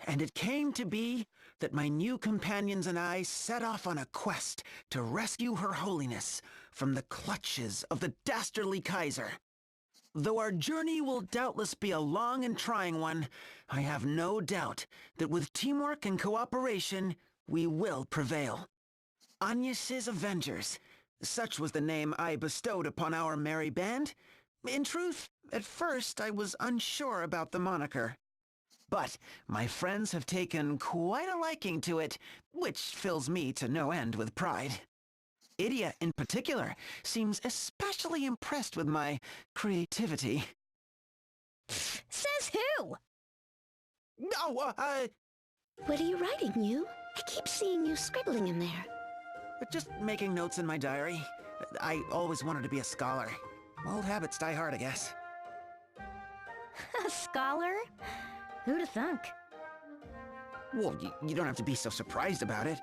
And it came to be that my new companions and I set off on a quest to rescue Her Holiness from the clutches of the dastardly Kaiser. Though our journey will doubtless be a long and trying one, I have no doubt that with teamwork and cooperation, we will prevail. Agnes's Avengers, such was the name I bestowed upon our merry band. In truth, at first I was unsure about the moniker. But my friends have taken quite a liking to it, which fills me to no end with pride. Idia, in particular, seems especially impressed with my creativity. Says who? Oh, What are you writing, you? I keep seeing you scribbling in there. just making notes in my diary. I always wanted to be a scholar. Old habits die hard, I guess. A scholar? Who'da thunk? Well, you don't have to be so surprised about it.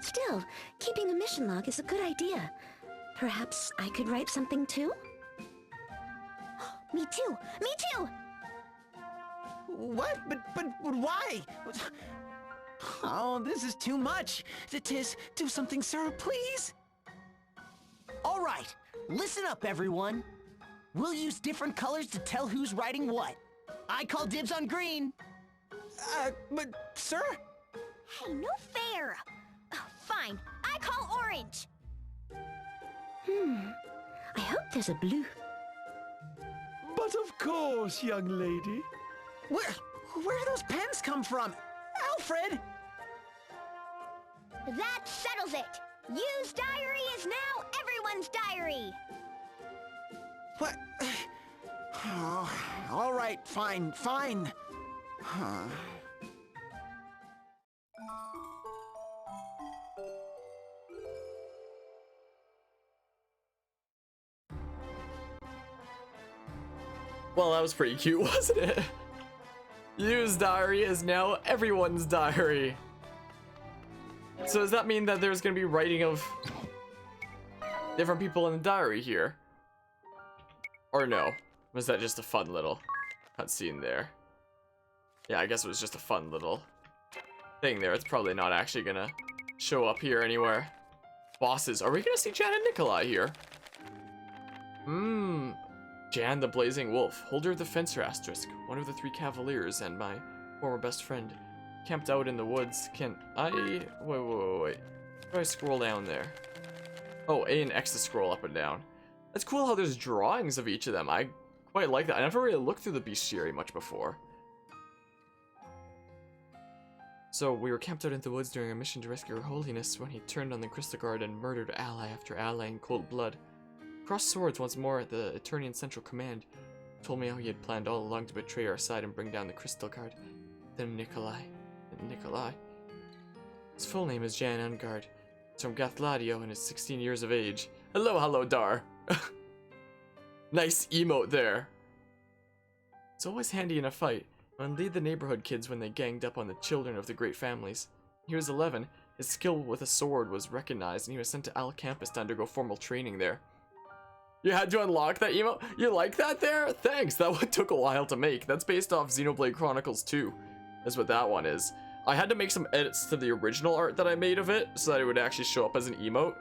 Still, keeping a mission log is a good idea. Perhaps I could write something too? Me too! Me too! What? But why? Oh, this is too much. Tis, do something, sir, please. All right, listen up, everyone. We'll use different colors to tell who's writing what. I call dibs on green. But, sir? Hey, no fair! Fine, I call orange. I hope there's a blue. But of course, young lady. Where do those pens come from? Alfred! That settles it! Yu's diary is now everyone's diary! What? Oh, all right, fine. Huh. Well, that was pretty cute, wasn't it? Yu's diary is now everyone's diary. So does that mean that there's gonna be writing of different people in the diary here? Or no? Was that just a fun little cutscene there? Yeah, I guess it was just a fun little thing there. It's probably not actually gonna show up here anywhere. Bosses. Are we gonna see Jan and Nikolai here? Jan the Blazing Wolf, holder of the Fencer Asterisk, one of the 3 Cavaliers and my former best friend, camped out in the woods. Can I... Wait. How do I scroll down there? Oh, A and X to scroll up and down. That's cool how there's drawings of each of them. I quite like that. I never really looked through the bestiary much before. So, we were camped out in the woods during a mission to rescue Her Holiness when he turned on the Crystal Guard and murdered ally after ally in cold blood. Crossed swords once more at the Eternian Central Command. Told me how he had planned all along to betray our side and bring down the Crystal Guard. Then Nikolai. His full name is Jan Ungard. He's from Gathladio and is 16 years of age. Hello, Dar. Nice emote there. It's always handy in a fight. And lead the neighborhood kids when they ganged up on the children of the great families. He was 11. His skill with a sword was recognized and he was sent to Al Campus to undergo formal training there. You had to unlock that emote? You like that there? Thanks, that one took a while to make. That's based off Xenoblade Chronicles 2. That's what that one is. I had to make some edits to the original art that I made of it so that it would actually show up as an emote.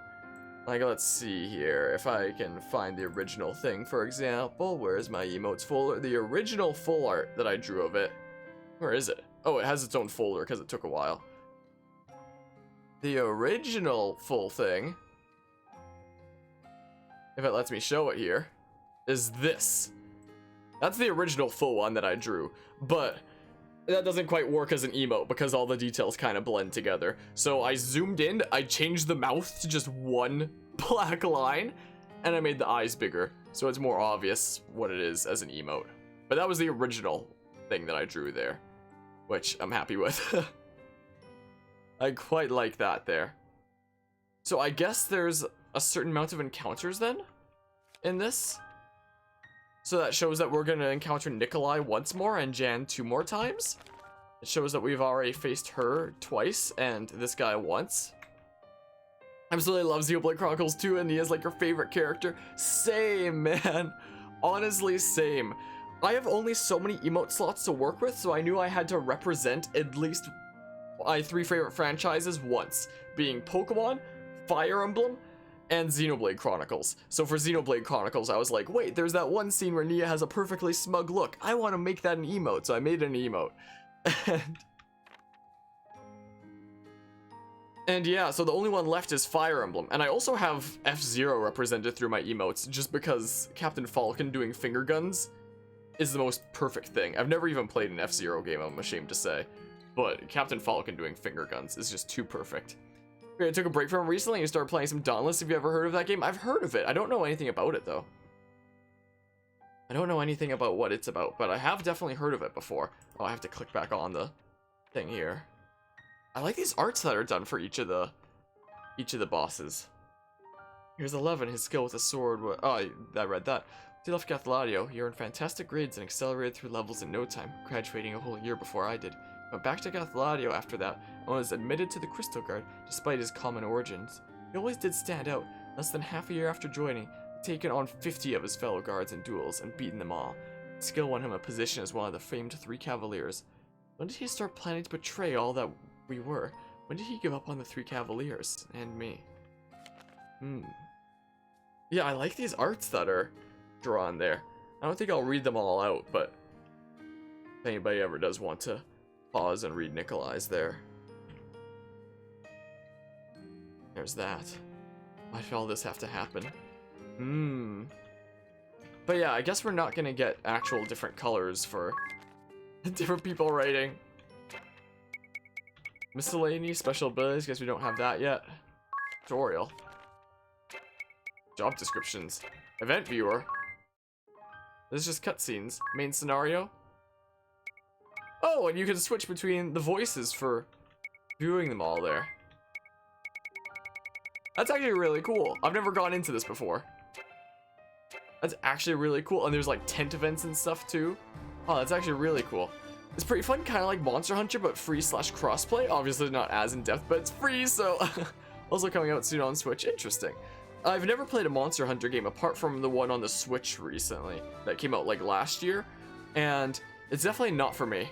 Like, let's see here, if I can find the original thing, for example. Where's my emotes folder? The original full art that I drew of it. Where is it? Oh, it has its own folder because it took a while. The original full thing, if it lets me show it here, is this. That's the original full one that I drew, but that doesn't quite work as an emote because all the details kind of blend together. So I zoomed in, I changed the mouth to just one black line, and I made the eyes bigger, so it's more obvious what it is as an emote. But that was the original thing that I drew there, which I'm happy with. I quite like that there. So I guess there's a certain amount of encounters then in this. So that shows that we're going to encounter Nikolai once more and Jan 2 more times. It shows that we've already faced her twice and this guy once. Absolutely love Xenoblade Chronicles 2 and he is like your favorite character. Same, man. Honestly, same. I have only so many emote slots to work with, so I knew I had to represent at least my 3 favorite franchises once, being Pokemon, Fire Emblem, and Xenoblade Chronicles. So for Xenoblade Chronicles, I was like, wait, there's that one scene where Nia has a perfectly smug look. I want to make that an emote, so I made an emote. And yeah, so the only one left is Fire Emblem. And I also have F-Zero represented through my emotes, just because Captain Falcon doing finger guns is the most perfect thing. I've never even played an F-Zero game, I'm ashamed to say. But Captain Falcon doing finger guns is just too perfect. I took a break from it recently and started playing some Dauntless. Have you ever heard of that game? I've heard of it. I don't know anything about it, though. I don't know anything about what it's about, but I have definitely heard of it before. Oh, I have to click back on the thing here. I like these arts that are done for each of the bosses. Here's 11. His skill with a sword. Oh, I read that. He left Galleon. He earned fantastic grades and accelerated through levels in no time, graduating a whole year before I did. Went back to Galleon after that and was admitted to the Crystal Guard, despite his common origins. He always did stand out. Less than half a year after joining, he'd taken on 50 of his fellow guards in duels and beaten them all. His skill won him a position as one of the famed 3 Cavaliers. When did he start planning to betray all that we were? When did he give up on the 3 Cavaliers and me? Yeah, I like these arts that are drawn there. I don't think I'll read them all out, but if anybody ever does want to pause and read Nikolai's there. There's that. Why did all this have to happen? But yeah, I guess we're not gonna get actual different colors for different people writing. Miscellaneous special abilities, guess we don't have that yet. Tutorial. Job descriptions. Event viewer. This is just cutscenes. Main scenario. Oh, and you can switch between the voices for viewing them all there. That's actually really cool. I've never gone into this before. That's actually really cool. And there's like tent events and stuff too. Oh, that's actually really cool. It's pretty fun, kind of like Monster Hunter, but free/crossplay. Obviously not as in-depth, but it's free, so also coming out soon on Switch. Interesting. I've never played a Monster Hunter game apart from the one on the Switch recently that came out like last year, and it's definitely not for me.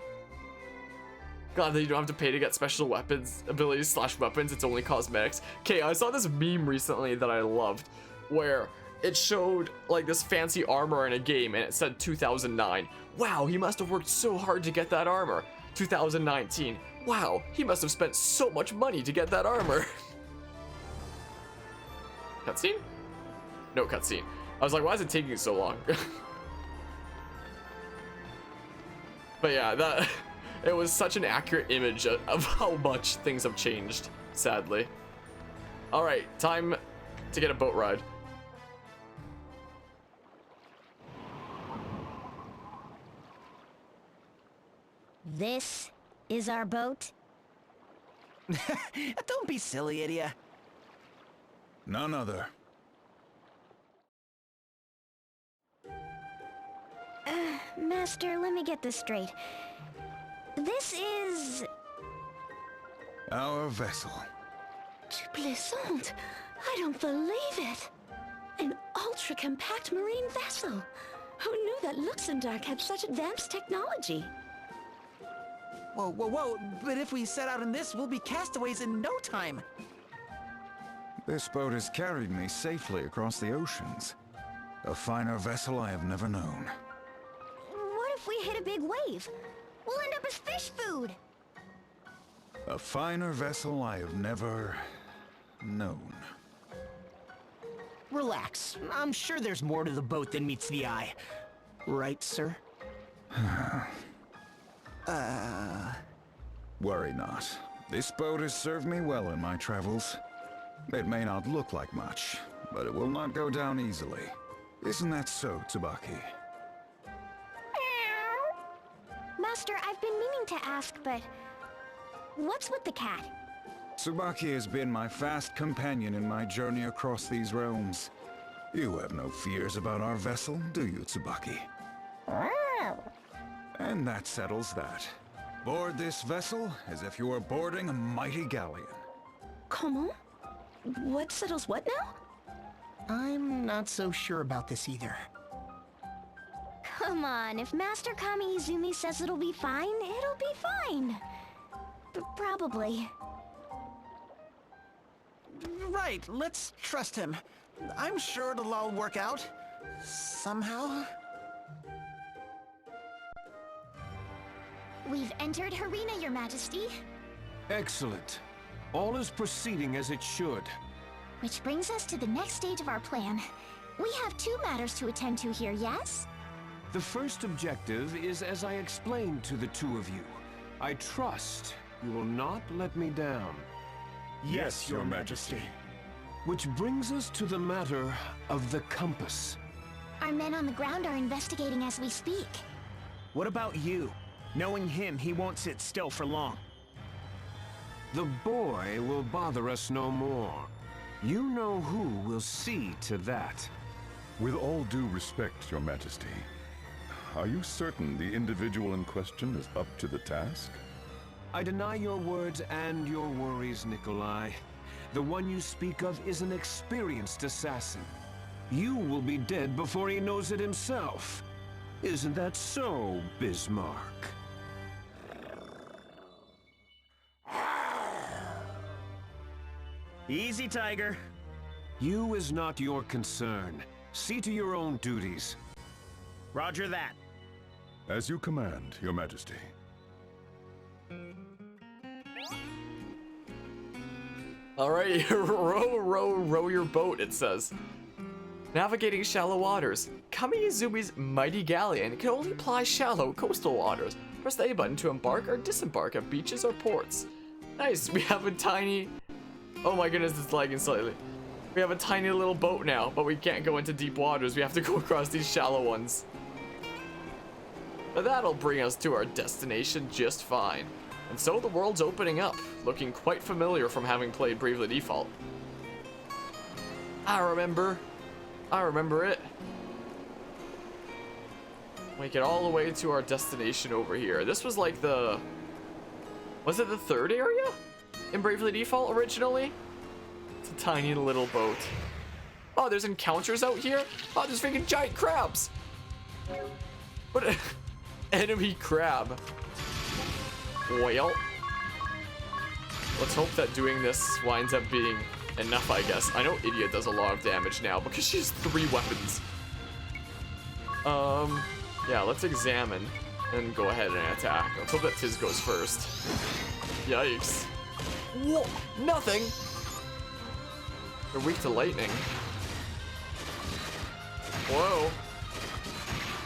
Glad that you don't have to pay to get special weapons, abilities/weapons, it's only cosmetics. Okay, I saw this meme recently that I loved, where it showed like this fancy armor in a game and it said 2009. Wow, he must have worked so hard to get that armor. 2019. Wow, he must have spent so much money to get that armor. Cutscene? No cutscene. I was like, why is it taking so long? But yeah, it was such an accurate image of how much things have changed, sadly. Alright, time to get a boat ride. This is our boat? Don't be silly, idiot. None other. Master, let me get this straight. This is... Our vessel. Tu plaisante! I don't believe it! An ultra-compact marine vessel! Who knew that Luxembourg had such advanced technology? Whoa, whoa, whoa, but if we set out in this, we'll be castaways in no time. This boat has carried me safely across the oceans. A finer vessel I have never known. What if we hit a big wave? We'll end up as fish food! A finer vessel I have never known. Relax. I'm sure there's more to the boat than meets the eye. Right, sir? Worry not. This boat has served me well in my travels. It may not look like much, but it will not go down easily. Isn't that so, Tsubaki? Master, I've been meaning to ask, but... what's with the cat? Tsubaki has been my fast companion in my journey across these realms. You have no fears about our vessel, do you, Tsubaki? And that settles that. Board this vessel as if you were boarding a mighty galleon. Comment? What settles what now? I'm not so sure about this either. Come on, if Master Kami Izumi says it'll be fine, it'll be fine. Probably. Right, let's trust him. I'm sure it'll all work out. Somehow. We've entered Harina, Your Majesty. Excellent. All is proceeding as it should. Which brings us to the next stage of our plan. We have 2 matters to attend to here, yes? The first objective is as I explained to the 2 of you. I trust you will not let me down. Yes, Your Majesty. Which brings us to the matter of the compass. Our men on the ground are investigating as we speak. What about you? Knowing him, he won't sit still for long. The boy will bother us no more. You know who will see to that. With all due respect, Your Majesty, are you certain the individual in question is up to the task? I deny your words and your worries, Nikolai. The one you speak of is an experienced assassin. You will be dead before he knows it himself. Isn't that so, Bismarck? Easy, Tiger. You is not your concern. See to your own duties. Roger that. As you command, Your Majesty. Alright, row your boat, it says. Navigating shallow waters. Kami Izumi's mighty galleon can only ply shallow coastal waters. Press the A button to embark or disembark at beaches or ports. Nice, we have a tiny... Oh my goodness, it's lagging slightly. We have a tiny little boat now, but we can't go into deep waters. We have to go across these shallow ones. But that'll bring us to our destination just fine. And so the world's opening up, looking quite familiar from having played Bravely Default. I remember it. Make it all the way to our destination over here. This was like the... Was it the 3rd area? In Bravely Default originally? It's a tiny little boat. Oh, there's encounters out here? Oh, there's freaking giant crabs! What a... Enemy crab. Well, let's hope that doing this winds up being enough, I guess. I know Idia does a lot of damage now because she has 3 weapons. Yeah, let's examine and go ahead and attack. Let's hope that Tiz goes first. Yikes. Whoa, nothing! They're weak to lightning. Whoa.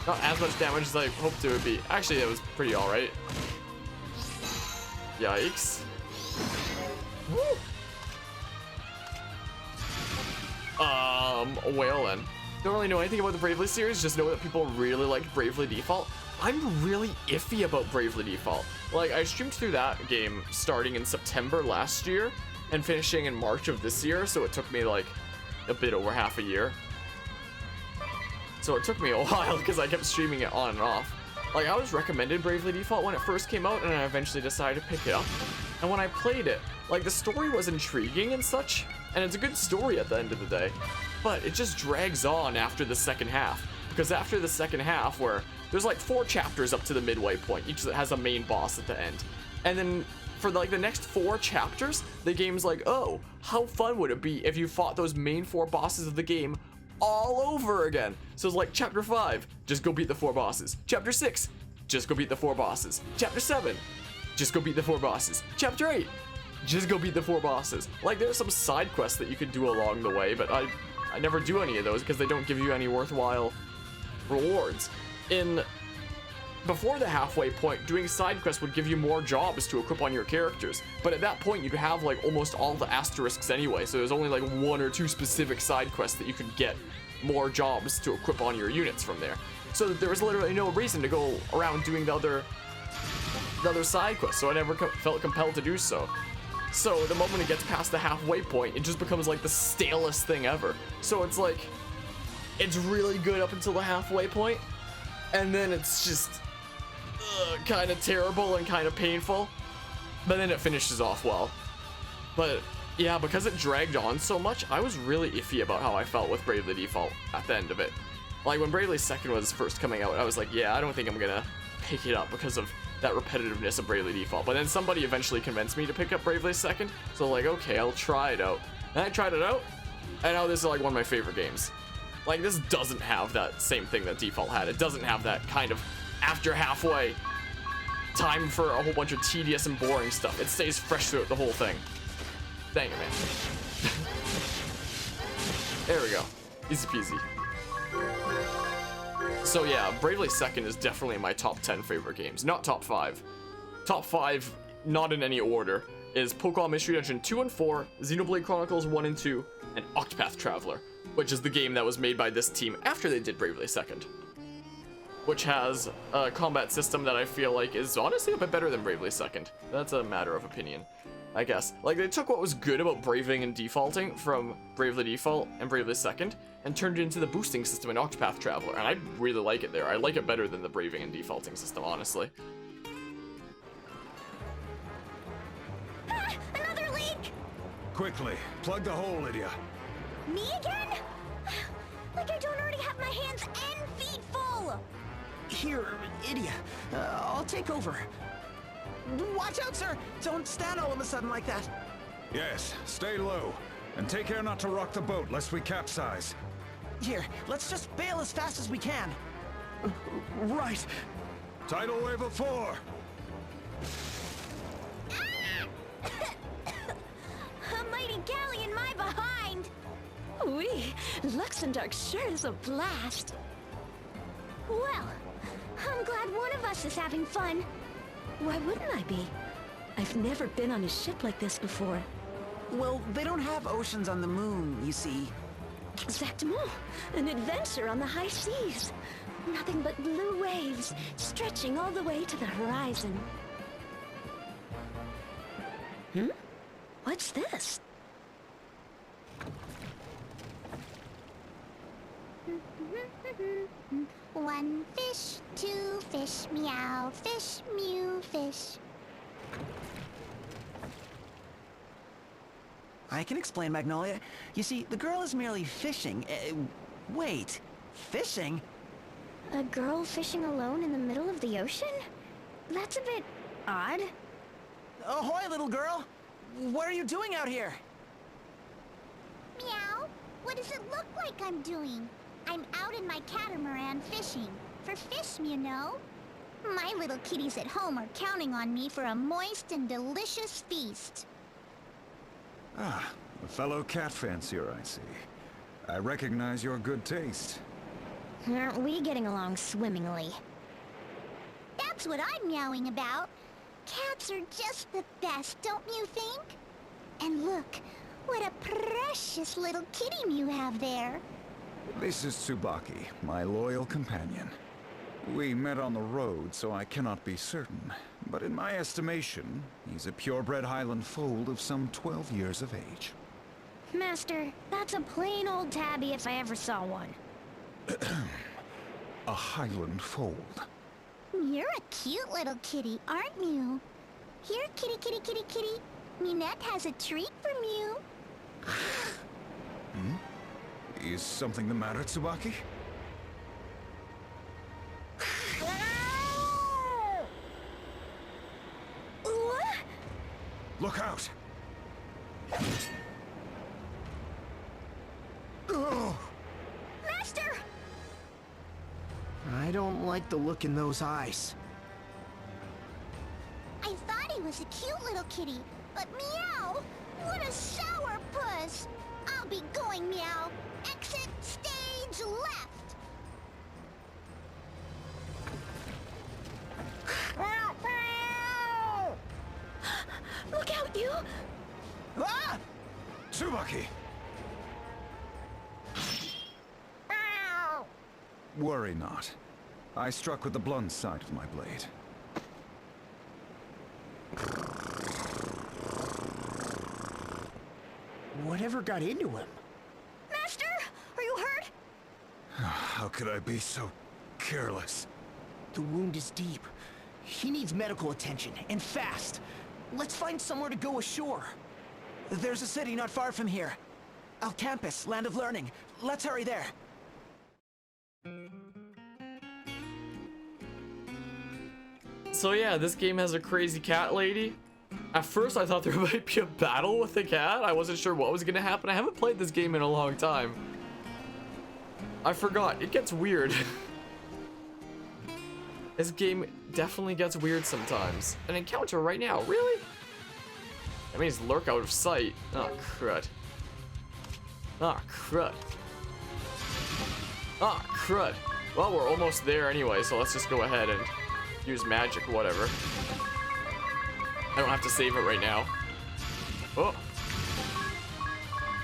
Not as much damage as I hoped it would be. Actually, it was pretty alright. Yikes. Woo! Well then. Don't really know anything about the Bravely series, just know that people really like Bravely Default. I'm really iffy about Bravely Default. Like, I streamed through that game starting in September last year and finishing in March of this year, so it took me like a bit over half a year. So it took me a while because I kept streaming it on and off. Like, I was recommended Bravely Default when it first came out, and I eventually decided to pick it up. And when I played it, like, the story was intriguing and such, and it's a good story at the end of the day, but it just drags on after the second half. Because after the second half, where there's like 4 chapters up to the midway point, each that has a main boss at the end. And then for like the next 4 chapters, the game's like, oh, how fun would it be if you fought those main 4 bosses of the game all over again? So it's like chapter 5, just go beat the 4 bosses. Chapter 6, just go beat the 4 bosses. Chapter 7, just go beat the 4 bosses. Chapter 8, just go beat the 4 bosses. Like, there's some side quests that you could do along the way, but I never do any of those because they don't give you any worthwhile rewards. Before the halfway point, doing side quests would give you more jobs to equip on your characters, but at that point you'd have like almost all the asterisks anyway, so there's only like 1 or 2 specific side quests that you could get more jobs to equip on your units from there. So there was literally no reason to go around doing the other side quests, so I never felt compelled to do so. So the moment it gets past the halfway point, it just becomes like the stalest thing ever. So it's like, it's really good up until the halfway point, and then it's just kind of terrible and kind of painful, but then it finishes off well. But yeah, because it dragged on so much, I was really iffy about how I felt with Bravely Default at the end of it. Like, when Bravely Second was first coming out, I was like, yeah, I don't think I'm gonna pick it up because of that repetitiveness of Bravely Default. But then somebody eventually convinced me to pick up Bravely Second, so like, okay, I'll try it out. And I tried it out, and now this is like one of my favorite games. Like, this doesn't have that same thing that Default had. It doesn't have that kind of after halfway time for a whole bunch of tedious and boring stuff. It stays fresh throughout the whole thing. Dang it, man. There we go. Easy peasy. So yeah, Bravely Second is definitely in my top 10 favorite games. Not top 5. Top 5, not in any order, is Pokemon Mystery Dungeon 2 and 4, Xenoblade Chronicles 1 and 2, and Octopath Traveler, which is the game that was made by this team after they did Bravely Second. Which has a combat system that I feel like is honestly a bit better than Bravely Second. That's a matter of opinion, I guess. Like, they took what was good about braving and defaulting from Bravely Default and Bravely Second and turned it into the boosting system in Octopath Traveler, and I really like it there. I like it better than the braving and defaulting system, honestly. Ah, another leak! Quickly, plug the hole, Lydia. Me again? Like I don't already have my hands and feet full! Here, Idia. I'll take over. Watch out, sir! Don't stand all of a sudden like that. Yes, stay low. And take care not to rock the boat, lest we capsize. Here, let's just bail as fast as we can. Right. Tidal wave of 4. A mighty Galleon, my behind! Wee, Luxembourg sure is a blast. Well, I'm glad one of us is having fun. Why wouldn't I be? I've never been on a ship like this before. Well, they don't have oceans on the moon, you see. Exactement. An adventure on the high seas. Nothing but blue waves, stretching all the way to the horizon. What's this? One fish, two fish, meow, fish, mew, fish. I can explain, Magnolia. You see, the girl is merely fishing. Wait, fishing? A girl fishing alone in the middle of the ocean? That's a bit odd. Ahoy, little girl! What are you doing out here? Meow. What does it look like I'm doing? I'm out in my catamaran fishing. For fish, you know. My little kitties at home are counting on me for a moist and delicious feast. Ah, a fellow cat fancier, I see. I recognize your good taste. Aren't we getting along swimmingly? That's what I'm meowing about. Cats are just the best, don't you think? And look, what a precious little kitty you have there. This is Tsubaki, my loyal companion. We met on the road, so I cannot be certain. But in my estimation, he's a purebred Highland foal of some 12 years of age. Master, that's a plain old tabby if I ever saw one. A Highland foal. You're a cute little kitty, aren't you? Here, kitty, kitty, kitty, kitty. Minette has a treat from you. Is something the matter, Tsubaki? What? Look out! Master! I don't like the look in those eyes. I thought he was a cute little kitty, but meow! What a sourpuss! I'll be going, meow. Exit stage left. Look out, you! Ah! Tsubaki! Worry not. I struck with the blunt side of my blade. Whatever got into him? Master! Are you hurt? How could I be so careless? The wound is deep. He needs medical attention, and fast. Let's find somewhere to go ashore. There's a city not far from here. Alcampus, Land of Learning. Let's hurry there. So yeah, this game has a crazy cat lady. At first I thought there might be a battle with the cat. I wasn't sure what was gonna happen. I haven't played this game in a long time. I forgot, it gets weird. This game definitely gets weird sometimes. An encounter right now, really? That means lurk out of sight. Oh, crud. Oh, crud. Oh, crud. Well, we're almost there anyway, so let's just go ahead and use magic, whatever. I don't have to save it right now. Oh.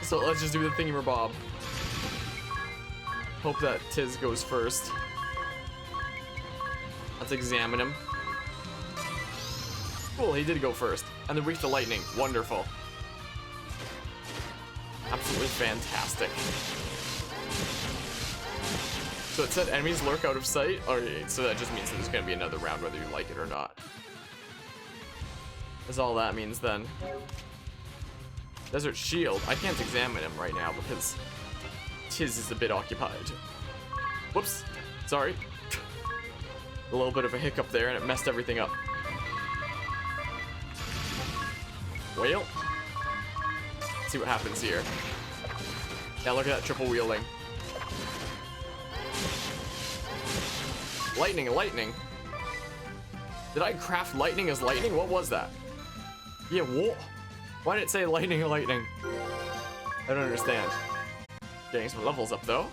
So let's just do the thingamabob. Hope that Tiz goes first. Let's examine him. Cool, he did go first. And then reach the lightning. Wonderful. Absolutely fantastic. So it said enemies lurk out of sight. Okay, so that just means that there's gonna be another round whether you like it or not. That's all that means then. Desert Shield. I can't examine him right now because Tiz is a bit occupied. Whoops. Sorry. A little bit of a hiccup there and it messed everything up. Well, let's see what happens here. Now look at that triple wheeling. Lightning, lightning. Did I craft lightning as lightning? What was that? Yeah, what? Why did it say lightning, lightning? I don't understand. Getting some levels up though.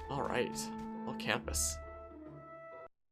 All right, all campus.